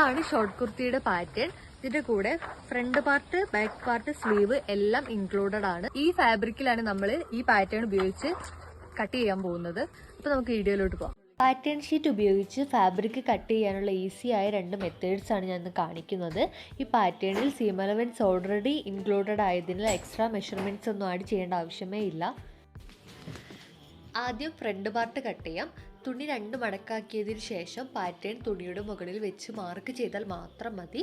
ഇതാണ് short കുർത്തിയുടെ pattern. ഇതിന്റെ കൂടെ front part, back part, sleeve എല്ലാം ഇൻക്ലൂഡഡ് ആണ്. ഈ ഫാബ്രിക്കിലാണ് നമ്മൾ ഈ പാറ്റേൺ ഉപയോഗിച്ച് കട്ട് ചെയ്യാൻ പോകുന്നത്. അപ്പൊ നമുക്ക് വീഡിയോയിലോട്ട് പോകാം. പാറ്റേൺ ഷീറ്റ് ഉപയോഗിച്ച് ഫാബ്രിക് കട്ട് ചെയ്യാനുള്ള ഈസി ആയ 2 മെത്തേഡ്സ് ആണ് ഞാൻ ഇന്ന് കാണിക്കുന്നത്. ഈ പാറ്റേണിൽ സീം അലവൻസ് ഓൾറെഡി ഇൻക്ലൂഡഡ് ആയതിനാൽ എക്സ്ട്രാ മെഷർമെൻറ്റ്സ് ഒന്നും ആഡ് ചെയ്യേണ്ട ആവശ്യമേ ഇല്ല. ആദ്യം ഫ്രണ്ട് പാർട്ട് കട്ട് ചെയ്യാം. തുണി 2 മടക്കാക്കിയതിന് ശേഷം പാറ്റേൺ തുണിയുടെ മുകളിൽ വെച്ച് മാർക്ക് ചെയ്താൽ മാത്രം മതി.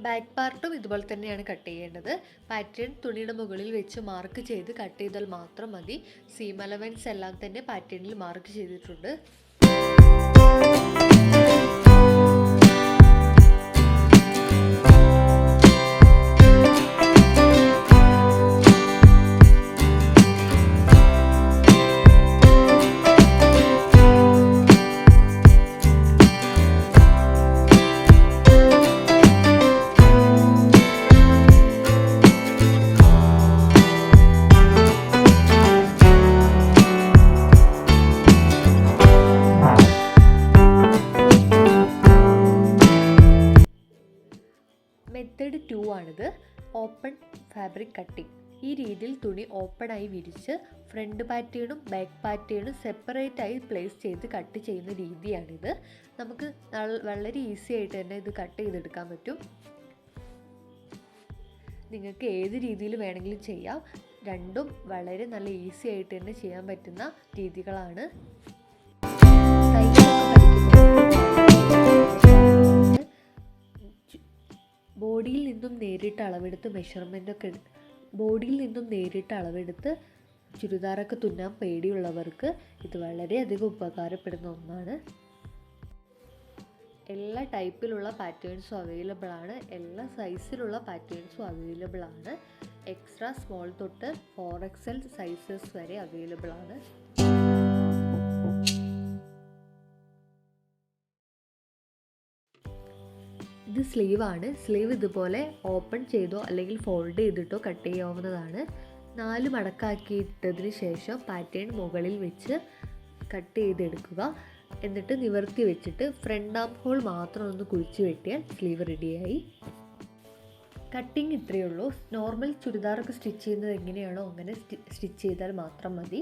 ബാക്ക് പാർട്ടും ഇതുപോലെ തന്നെയാണ് കട്ട് ചെയ്യേണ്ടത്. പാറ്റേൺ തുണിയുടെ മുകളിൽ വെച്ച് മാർക്ക് ചെയ്ത് കട്ട് ചെയ്താൽ മാത്രം മതി. സീം അലവൻസ് എല്ലാം തന്നെ പാറ്റേണിൽ മാർക്ക് ചെയ്തിട്ടുണ്ട്. മെത്തേഡ് 2 ആണിത്. Open fabric cutting. ഈ രീതിയിൽ തുണി ഓപ്പൺ ആയി വിരിച്ച് ഫ്രണ്ട് പാറ്റേണും ബാക്ക് പാറ്റേണും സെപ്പറേറ്റ് ആയി പ്ലേസ് ചെയ്ത് കട്ട് ചെയ്യുന്ന രീതിയാണിത്. നമുക്ക് വളരെ ഈസി ആയിട്ട് തന്നെ ഇത് കട്ട് ചെയ്തെടുക്കാൻ പറ്റും. നിങ്ങൾക്ക് ഏത് രീതിയിൽ വേണമെങ്കിലും ചെയ്യാം. രണ്ടും വളരെ നല്ല ഈസി ആയിട്ട് തന്നെ ചെയ്യാൻ പറ്റുന്ന രീതികളാണ്. ബോഡിയിൽ നിന്നും നേരിട്ട് അളവെടുത്ത് ചുരിദാറൊക്കെ തുന്നാൻ പേടിയുള്ളവർക്ക് ഇത് വളരെയധികം ഉപകാരപ്പെടുന്ന ഒന്നാണ്. എല്ലാ ടൈപ്പിലുള്ള പാറ്റേൺസും അവൈലബിൾ ആണ്. എല്ലാ സൈസിലുള്ള പാറ്റേൺസും അവൈലബിൾ ആണ്. എക്സ്ട്രാ സ്മോൾ തൊട്ട് 4XL സൈസസ് വരെ അവൈലബിൾ ആണ്. ഇത് സ്ലീവ് ആണ്. സ്ലീവ് ഇതുപോലെ ഓപ്പൺ ചെയ്തോ അല്ലെങ്കിൽ ഫോൾഡ് ചെയ്തിട്ടോ കട്ട് ചെയ്യാവുന്നതാണ്. 4 മടക്കാക്കിയിട്ടതിന് ശേഷം പാറ്റേൺ മുകളിൽ വെച്ച് കട്ട് ചെയ്തെടുക്കുക. എന്നിട്ട് നിവർത്തി വെച്ചിട്ട് ഫ്രണ്ട് ആം ഹോൾ മാത്രം ഒന്ന് കുഴിച്ച് വെട്ടിയാൽ സ്ലീവ് റെഡിയായി. കട്ടിങ് ഇത്രയേ ഉള്ളൂ. നോർമൽ ചുരിദാറൊക്കെ സ്റ്റിച്ച് ചെയ്യുന്നത് എങ്ങനെയാണോ അങ്ങനെ സ്റ്റിച്ച് ചെയ്താൽ മാത്രം മതി.